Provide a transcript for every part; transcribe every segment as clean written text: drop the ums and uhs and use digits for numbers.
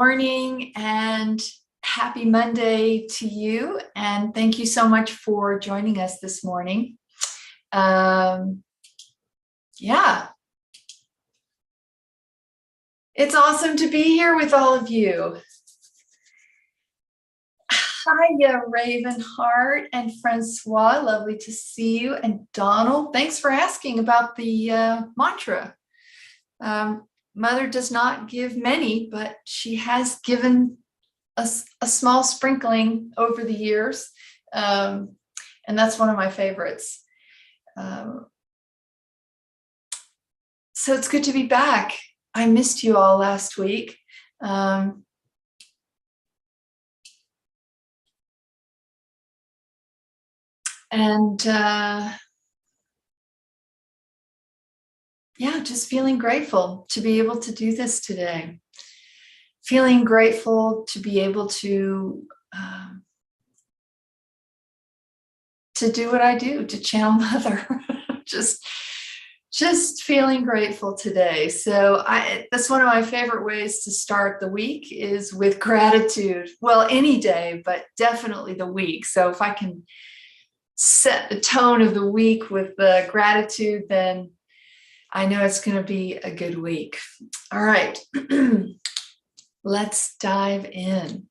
Morning and happy Monday to you. And thank you so much for joining us this morning. Yeah, it's awesome to be here with all of you. Hiya, Ravenheart and Francois. Lovely to see you. And Donald, thanks for asking about the mantra. Mother does not give many, but she has given a small sprinkling over the years. And that's one of my favorites. So it's good to be back. I missed you all last week. Yeah, just feeling grateful to be able to do this today. Feeling grateful to be able to do what I do, to channel Mother. just feeling grateful today. So that's one of my favorite ways to start the week is with gratitude. Well, any day, but definitely the week. So if I can set the tone of the week with the gratitude, then I know it's going to be a good week. All right, let's dive in.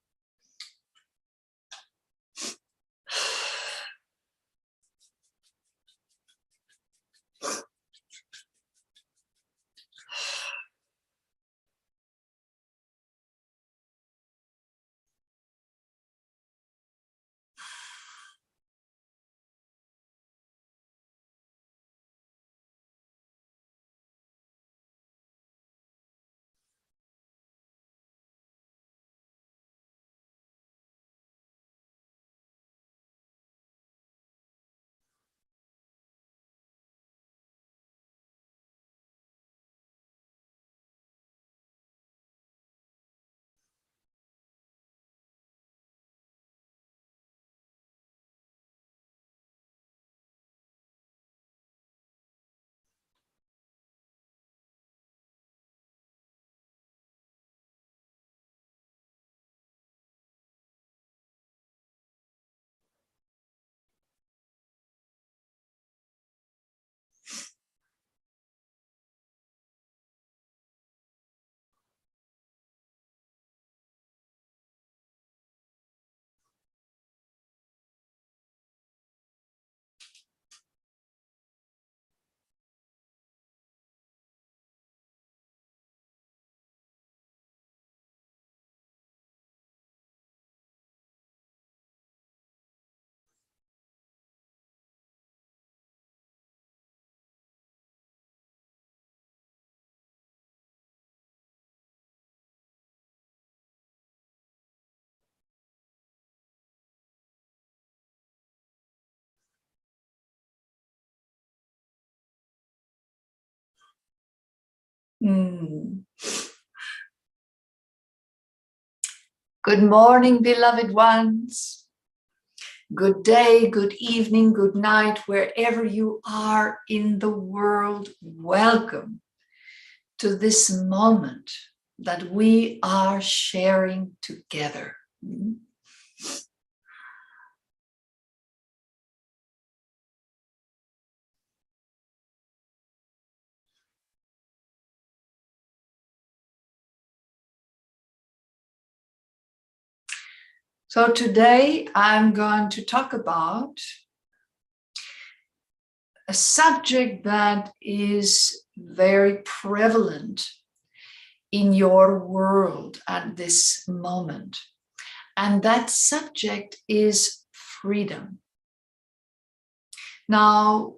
Good morning, beloved ones. Good day, good evening, good night, wherever you are in the world. Welcome to this moment that we are sharing together. So today I'm going to talk about a subject that is very prevalent in your world at this moment. And that subject is freedom. Now,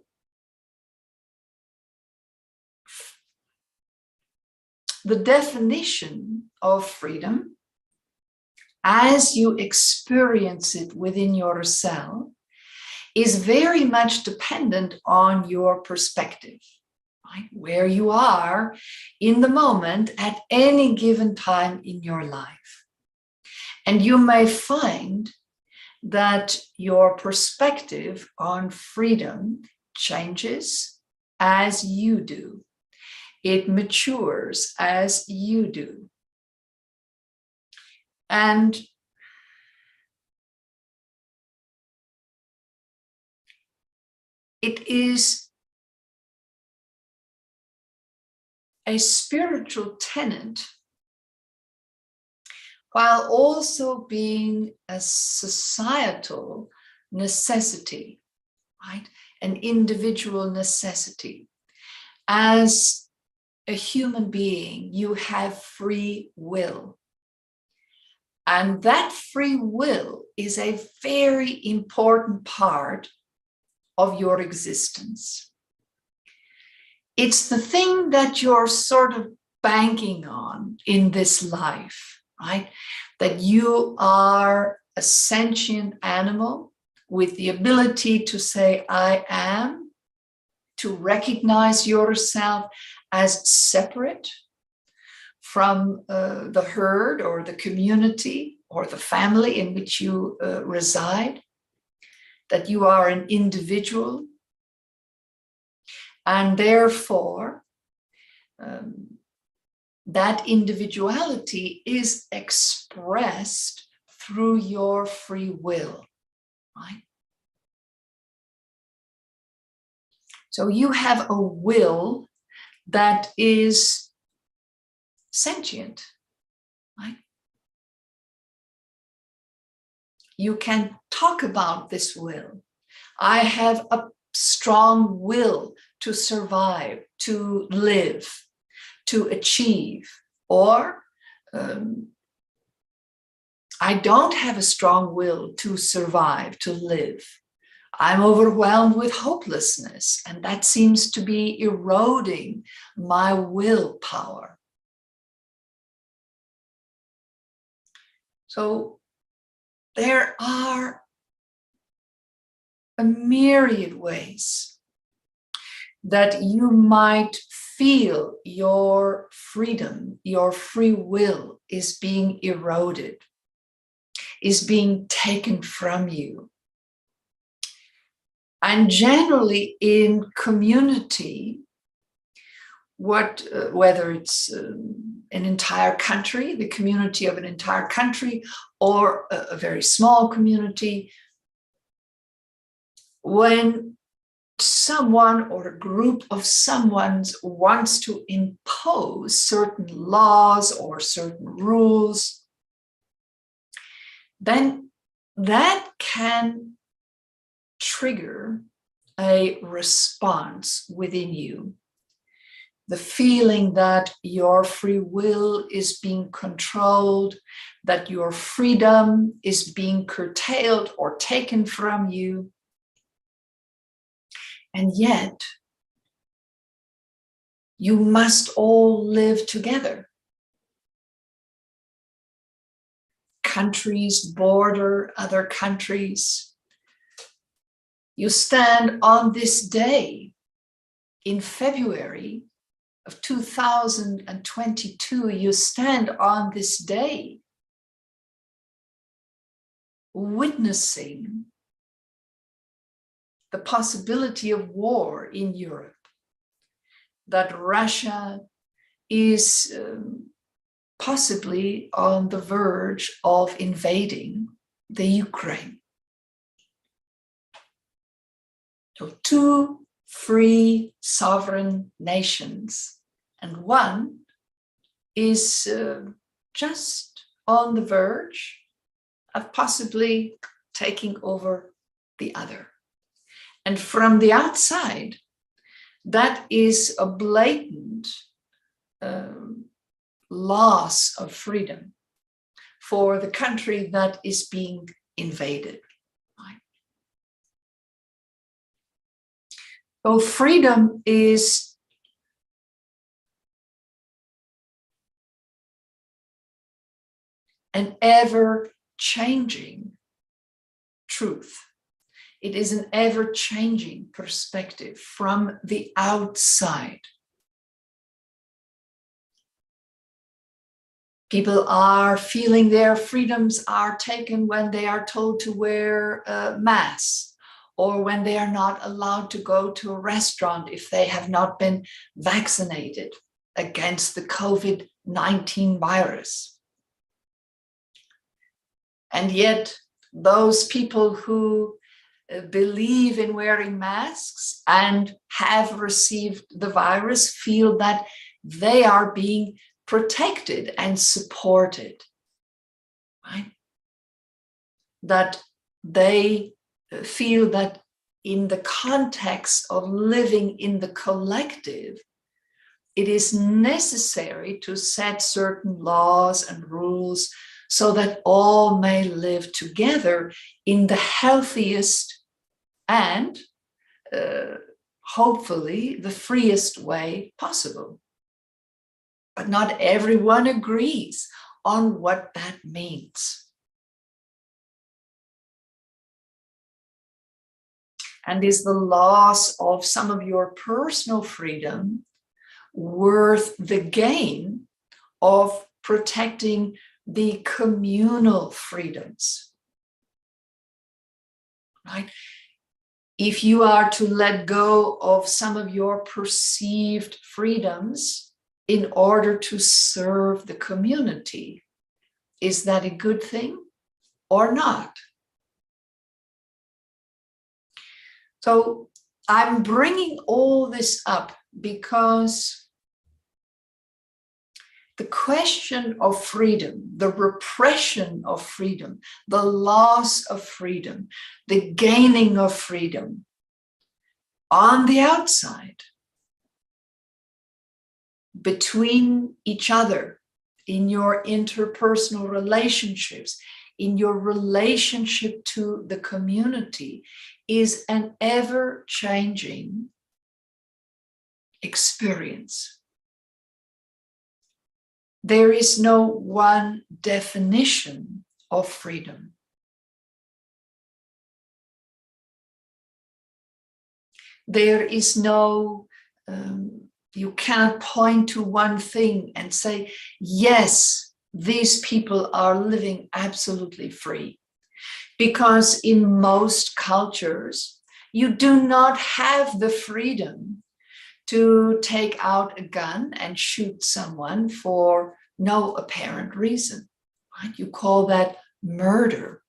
the definition of freedom, as you experience it within yourself, is very much dependent on your perspective, right? Where you are in the moment at any given time in your life. And you may find that your perspective on freedom changes as you do. It matures as you do. And it is a spiritual tenet while also being a societal necessity, right? An individual necessity. As a human being, you have free will. And that free will is a very important part of your existence. It's the thing that you're sort of banking on in this life, right? That you are a sentient animal with the ability to say, I am, to recognize yourself as separate from the herd or the community or the family in which you reside, that you are an individual, and therefore that individuality is expressed through your free will, right? So you have a will that is sentient, right? You can talk about this will. I have a strong will to survive, to live, to achieve, or I don't have a strong will to survive, to live. I'm overwhelmed with hopelessness, and that seems to be eroding my willpower. So there are a myriad ways that you might feel your freedom, your free will is being eroded, is being taken from you. And generally in community, whether it's an entire country, the community of an entire country, or a very small community, when someone or a group of someone's wants to impose certain laws or certain rules, then that can trigger a response within you. The feeling that your free will is being controlled, that your freedom is being curtailed or taken from you. And yet, you must all live together. Countries border other countries. You stand on this day in February of 2022, you stand on this day witnessing the possibility of war in Europe, that Russia is possibly on the verge of invading the Ukraine. So two free sovereign nations, and one is just on the verge of possibly taking over the other. And from the outside, that is a blatant loss of freedom for the country that is being invaded. Right? So freedom is an ever-changing truth. It is an ever-changing perspective from the outside. People are feeling their freedoms are taken when they are told to wear a mask, or when they are not allowed to go to a restaurant if they have not been vaccinated against the COVID-19 virus. And yet those people who believe in wearing masks and have received the virus feel that they are being protected and supported, right? That they feel that in the context of living in the collective, it is necessary to set certain laws and rules so that all may live together in the healthiest and hopefully the freest way possible. But not everyone agrees on what that means. And is the loss of some of your personal freedom worth the gain of protecting the communal freedoms? Right? If you are to let go of some of your perceived freedoms in order to serve the community, is that a good thing or not? So I'm bringing all this up because the question of freedom, the repression of freedom, the loss of freedom, the gaining of freedom on the outside, between each other, in your interpersonal relationships, in your relationship to the community, is an ever-changing experience. There is no one definition of freedom. There is no, you cannot point to one thing and say, yes, these people are living absolutely free. Because in most cultures, you do not have the freedom to take out a gun and shoot someone for no apparent reason. Right? You call that murder.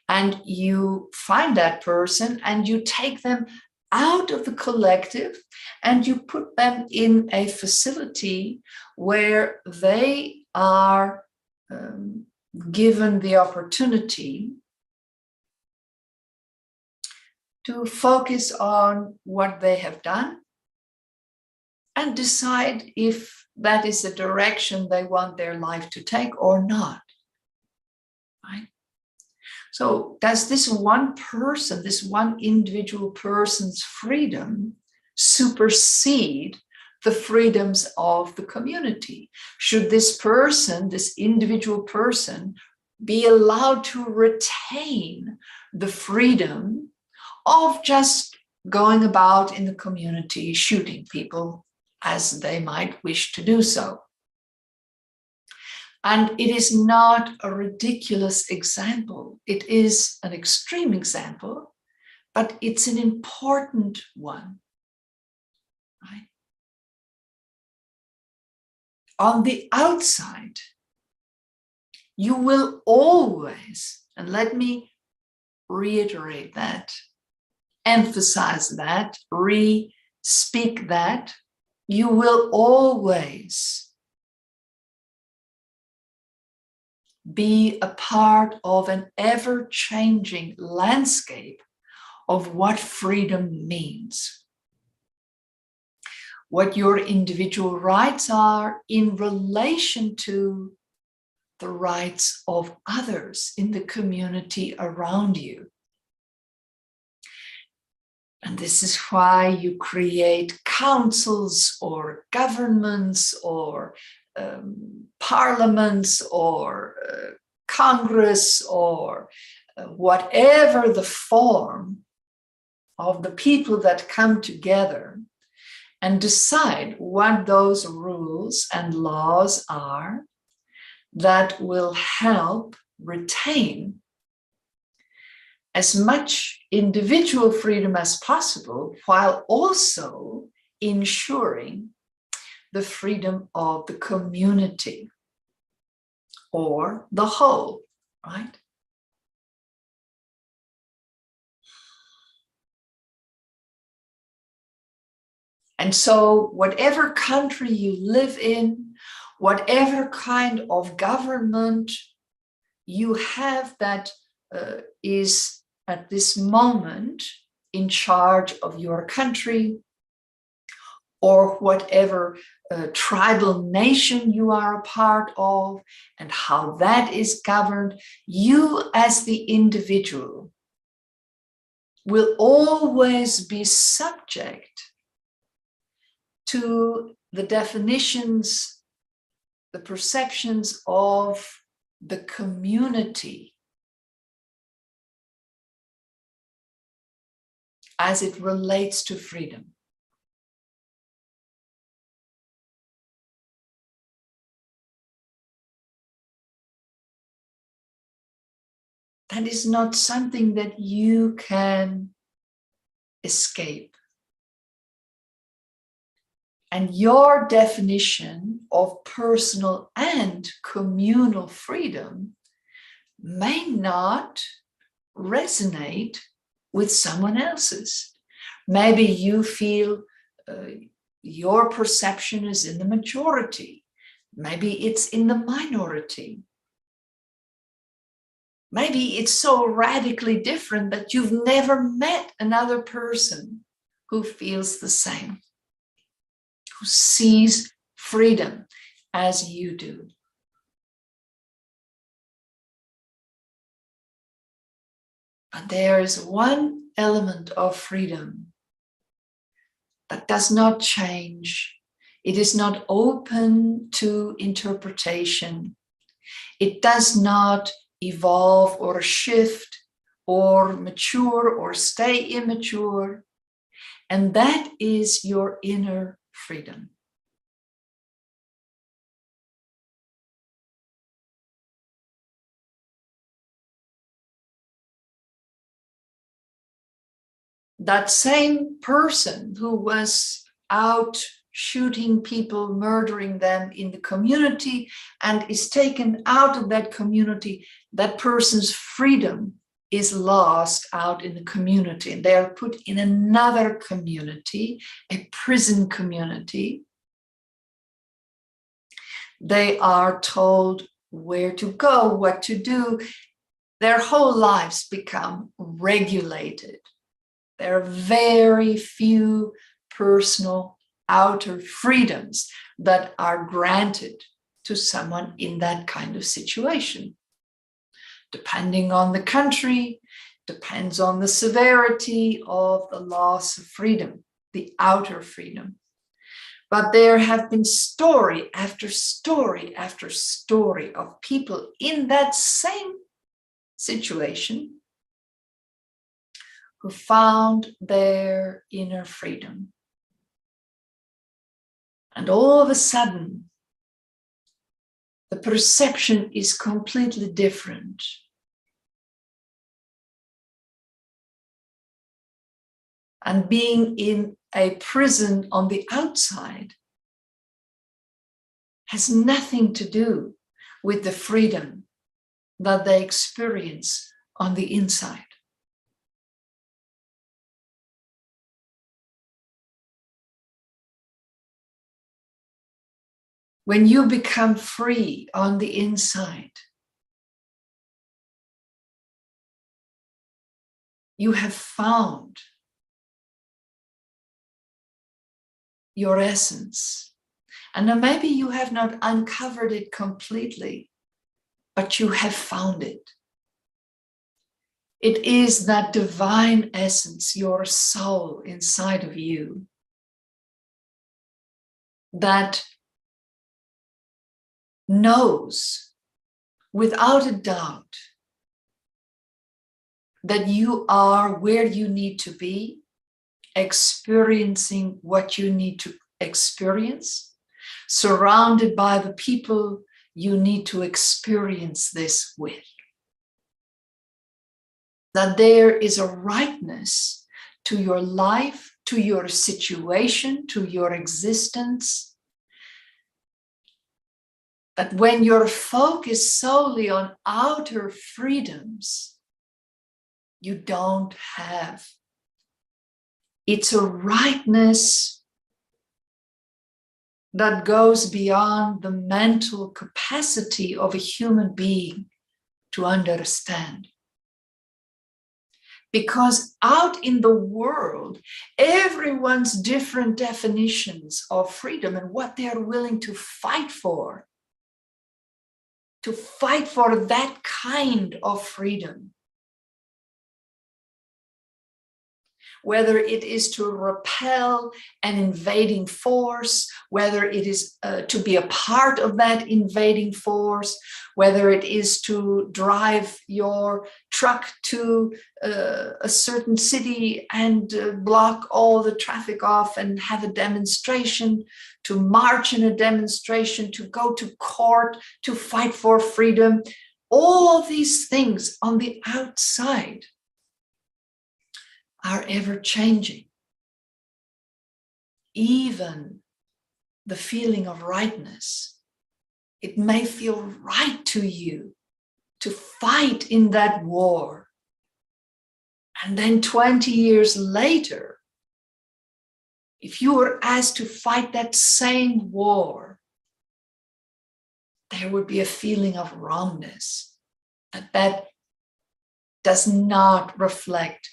And you find that person and you take them out of the collective and you put them in a facility where they are given the opportunity to focus on what they have done and decide if that is the direction they want their life to take or not. Right? So does this one person, this one individual person's freedom supersede the freedoms of the community? Should this person, this individual person, be allowed to retain the freedom of just going about in the community, shooting people as they might wish to do so? And it is not a ridiculous example. It is an extreme example, but it's an important one. Right? On the outside, you will always, and let me reiterate that, emphasize that, re-speak that, you will always be a part of an ever-changing landscape of what freedom means. What your individual rights are in relation to the rights of others in the community around you. And this is why you create councils or governments or parliaments or Congress or whatever the form of the people that come together and decide what those rules and laws are that will help retain as much individual freedom as possible, while also ensuring the freedom of the community or the whole, right? And so whatever country you live in, whatever kind of government you have that is at this moment in charge of your country, or whatever tribal nation you are a part of, and how that is governed, you as the individual will always be subject to the definitions, the perceptions of the community as it relates to freedom. That is not something that you can escape. And your definition of personal and communal freedom may not resonate with someone else's. Maybe you feel your perception is in the majority. Maybe it's in the minority. Maybe it's so radically different that you've never met another person who feels the same, who sees freedom as you do. But there is one element of freedom that does not change. It is not open to interpretation. It does not evolve or shift or mature or stay immature. And that is your inner freedom. That same person who was out shooting people, murdering them in the community, and is taken out of that community, that person's freedom is lost out in the community. And they are put in another community, a prison community. They are told where to go, what to do. Their whole lives become regulated. There are very few personal outer freedoms that are granted to someone in that kind of situation. Depending on the country, depends on the severity of the loss of freedom, the outer freedom. But there have been story after story after story of people in that same situation who found their inner freedom. And all of a sudden, the perception is completely different. And being in a prison on the outside has nothing to do with the freedom that they experience on the inside. When you become free on the inside, you have found your essence. And now maybe you have not uncovered it completely, but you have found it. It is that divine essence, your soul inside of you, that knows without a doubt that you are where you need to be, experiencing what you need to experience, surrounded by the people you need to experience this with. That there is a rightness to your life, to your situation, to your existence. That when you're focused solely on outer freedoms, you don't have. It's a rightness that goes beyond the mental capacity of a human being to understand. Because out in the world, everyone's different definitions of freedom and what they're willing to fight for that kind of freedom. Whether it is to repel an invading force, whether it is to be a part of that invading force, whether it is to drive your truck to a certain city and block all the traffic off and have a demonstration, to march in a demonstration, to go to court, to fight for freedom. All of these things on the outside are ever changing. Even the feeling of rightness, it may feel right to you to fight in that war. And then 20 years later, if you were asked to fight that same war, there would be a feeling of wrongness, that does not reflect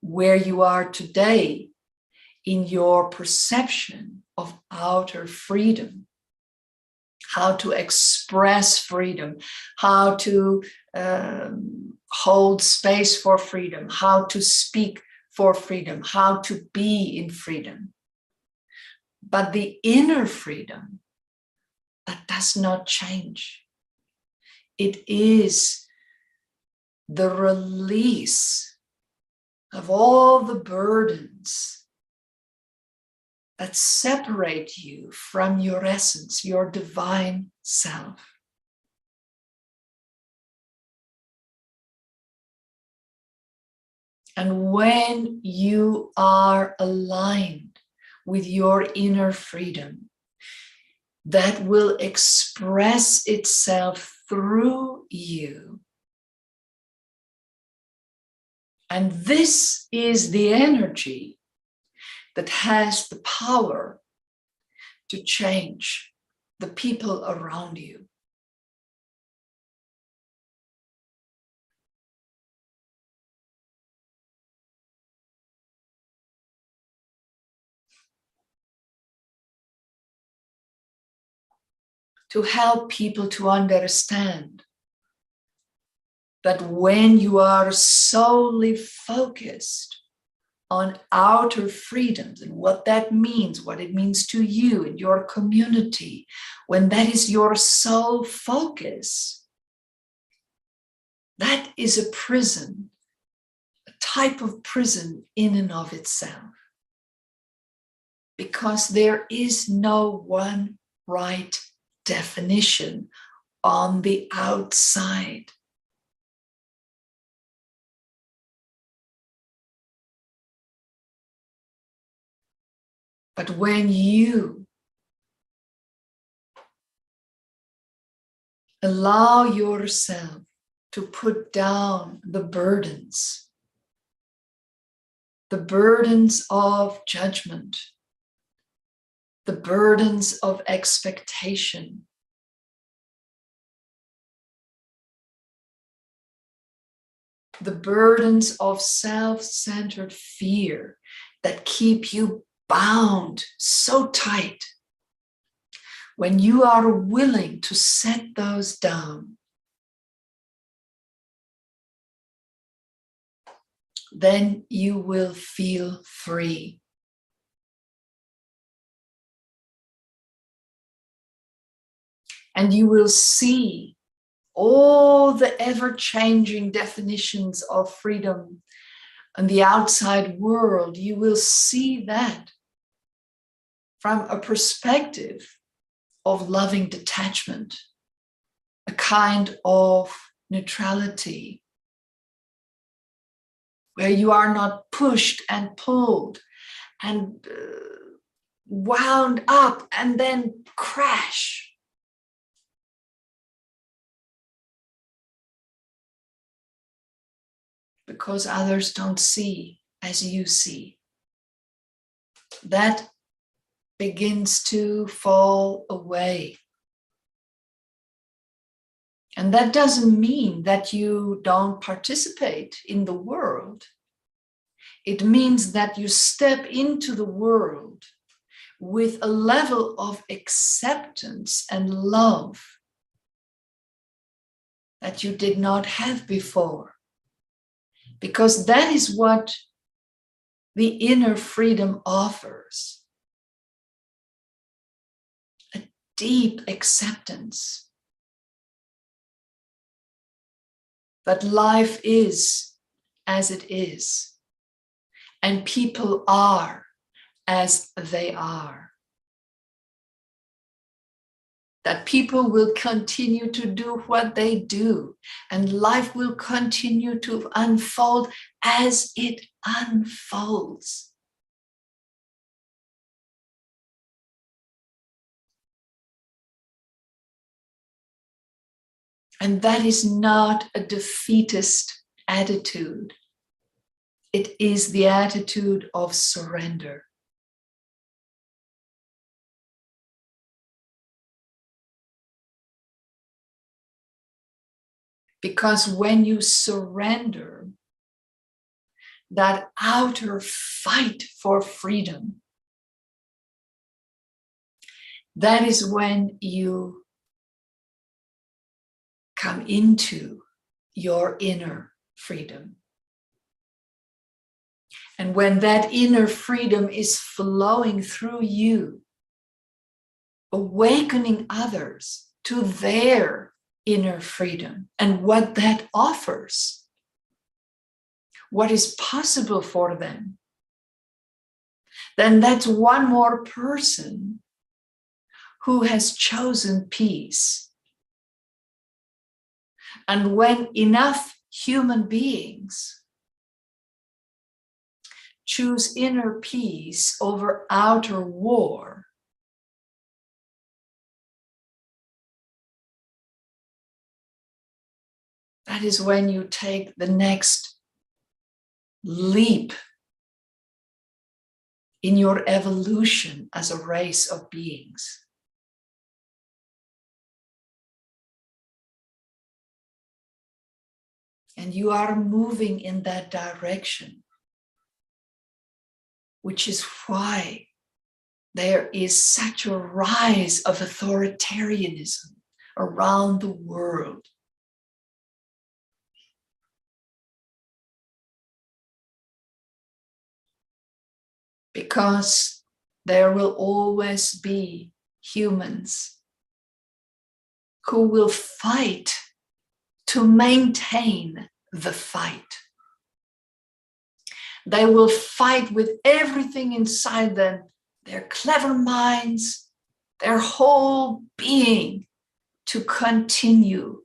where you are today in your perception of outer freedom, how to express freedom, how to hold space for freedom, how to speak for freedom, how to be in freedom. But the inner freedom, that does not change. It is the release of all the burdens that separate you from your essence, your divine self. And when you are aligned with your inner freedom, that will express itself through you. And this is the energy that has the power to change the people around you. To help people to understand that when you are solely focused on outer freedoms and what that means, what it means to you and your community, when that is your sole focus, that is a prison, a type of prison in and of itself. Because there is no one right definition on the outside. But when you allow yourself to put down the burdens of judgment, the burdens of expectation, the burdens of self-centered fear that keep you bound so tight. When you are willing to set those down, then you will feel free. And you will see all the ever-changing definitions of freedom in the outside world. You will see that from a perspective of loving detachment, a kind of neutrality, where you are not pushed and pulled and wound up and then crash. Because others don't see as you see. That begins to fall away. And that doesn't mean that you don't participate in the world. It means that you step into the world with a level of acceptance and love that you did not have before. Because that is what the inner freedom offers. A deep acceptance that life is as it is, and people are as they are. That people will continue to do what they do, and life will continue to unfold as it unfolds. And that is not a defeatist attitude. It is the attitude of surrender. Because when you surrender, that outer fight for freedom, that is when you come into your inner freedom. And when that inner freedom is flowing through you, awakening others to their inner freedom and what that offers, what is possible for them, then that's one more person who has chosen peace. And when enough human beings choose inner peace over outer war, that is when you take the next leap in your evolution as a race of beings. And you are moving in that direction, which is why there is such a rise of authoritarianism around the world. Because there will always be humans who will fight to maintain the fight. They will fight with everything inside them, their clever minds, their whole being, to continue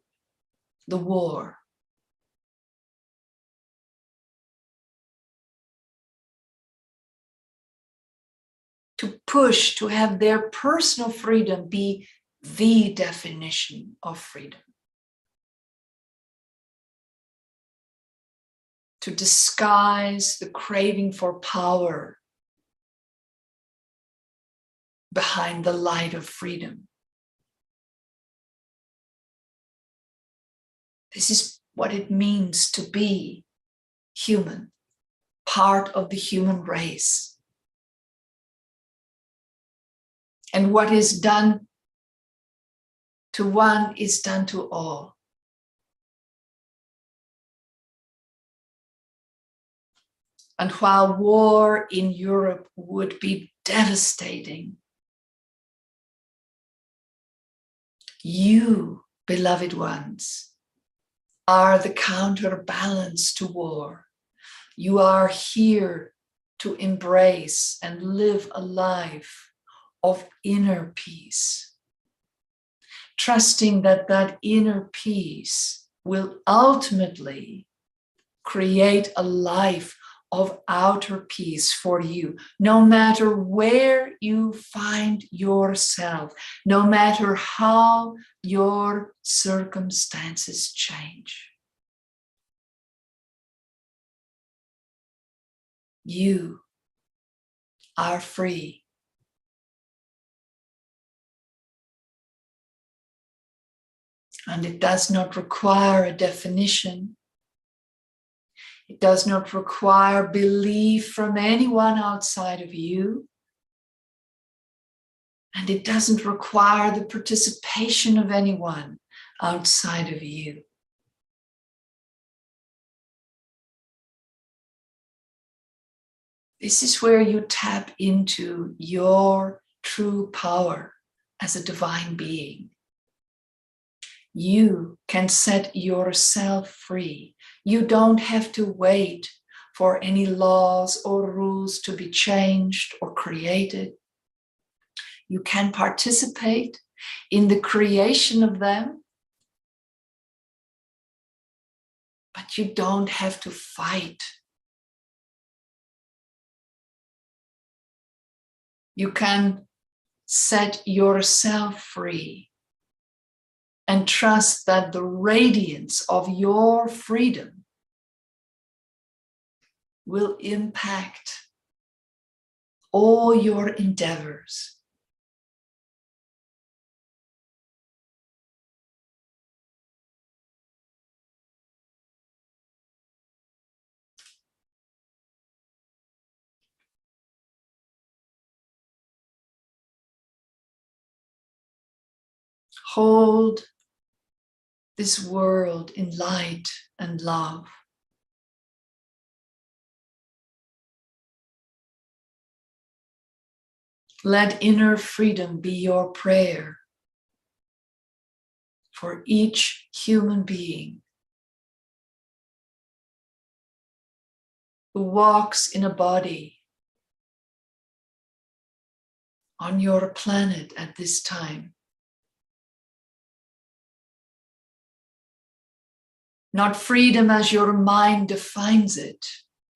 the war. To push, to have their personal freedom be the definition of freedom. To disguise the craving for power behind the light of freedom. This is what it means to be human, part of the human race. And what is done to one is done to all. And while war in Europe would be devastating, you, beloved ones, are the counterbalance to war. You are here to embrace and live a life of inner peace, trusting that that inner peace will ultimately create a life of outer peace for you, no matter where you find yourself, no matter how your circumstances change. You are free And it does not require a definition. It does not require belief from anyone outside of you. And it doesn't require the participation of anyone outside of you. This is where you tap into your true power as a divine being. You can set yourself free. You don't have to wait for any laws or rules to be changed or created. You can participate in the creation of them, but you don't have to fight. You can set yourself free and trust that the radiance of your freedom will impact all your endeavors. Hold this world in light and love. Let inner freedom be your prayer for each human being who walks in a body on your planet at this time. Not freedom as your mind defines it,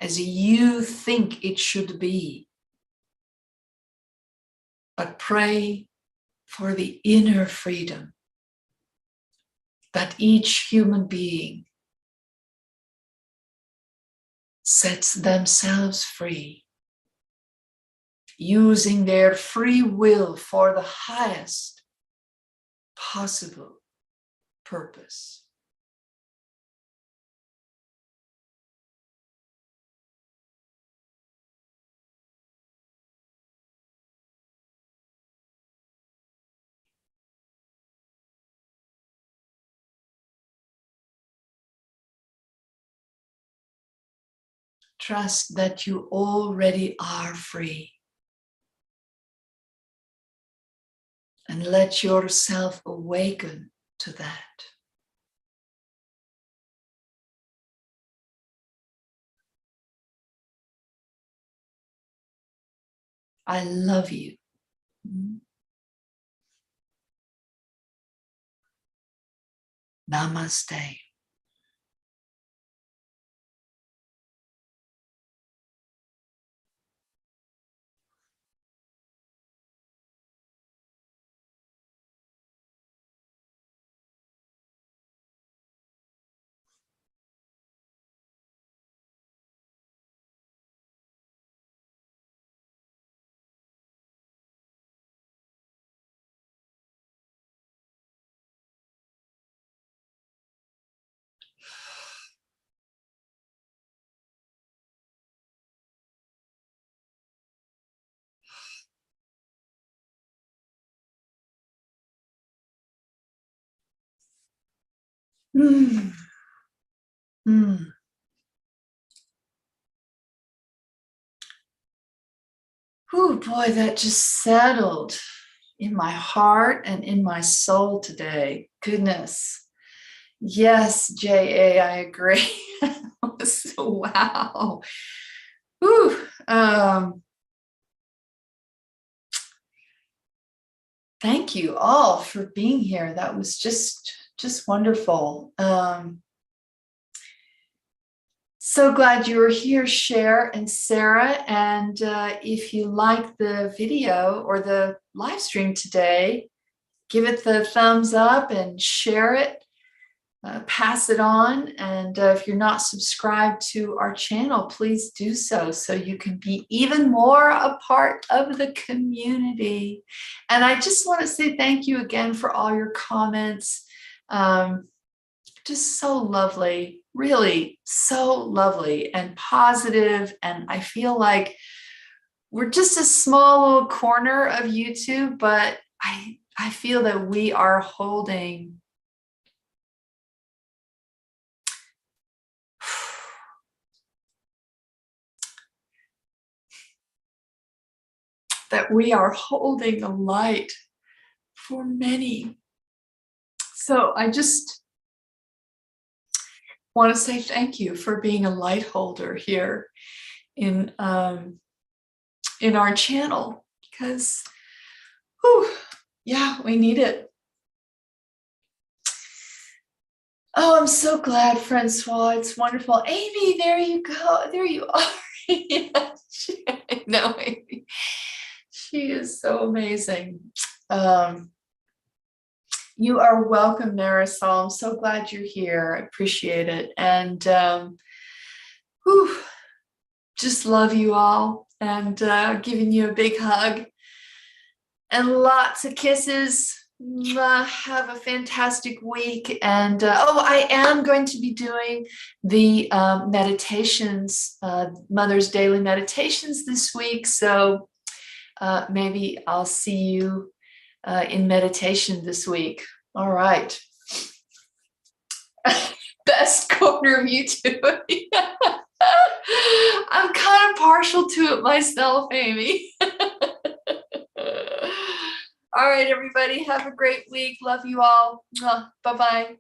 as you think it should be, but pray for the inner freedom that each human being sets themselves free, using their free will for the highest possible purpose. Trust that you already are free. And let yourself awaken to that. I love you. Namaste. Mm. Mm. Oh boy, that just settled in my heart and in my soul today. Goodness. Yes, J.A., I agree. Wow. Whew. Thank you all for being here. That was just wonderful. So glad you were here, Cher and Sarah. And if you like the video or the live stream today, give it the thumbs up and share it, pass it on. And if you're not subscribed to our channel, please do so you can be even more a part of the community. And I just want to say thank you again for all your comments. Just so lovely, really so lovely and positive. And I feel like we're just a small little corner of YouTube, but I feel that we are holding that we are holding a light for many. So I just want to say thank you for being a light holder here in our channel, because yeah, we need it. Oh, I'm so glad, Francois. It's wonderful. Amy, there you go. There you are. Yes, I know, Amy. She is so amazing. You are welcome, Marisol. I'm so glad you're here. I appreciate it. And just love you all, and giving you a big hug and lots of kisses. Have a fantastic week. And I am going to be doing the meditations, Mother's Daily Meditations this week. So maybe I'll see you in meditation this week. All right. Best corner of YouTube. I'm kind of partial to it myself, Amy. All right, everybody, have a great week. Love you all. Bye-bye.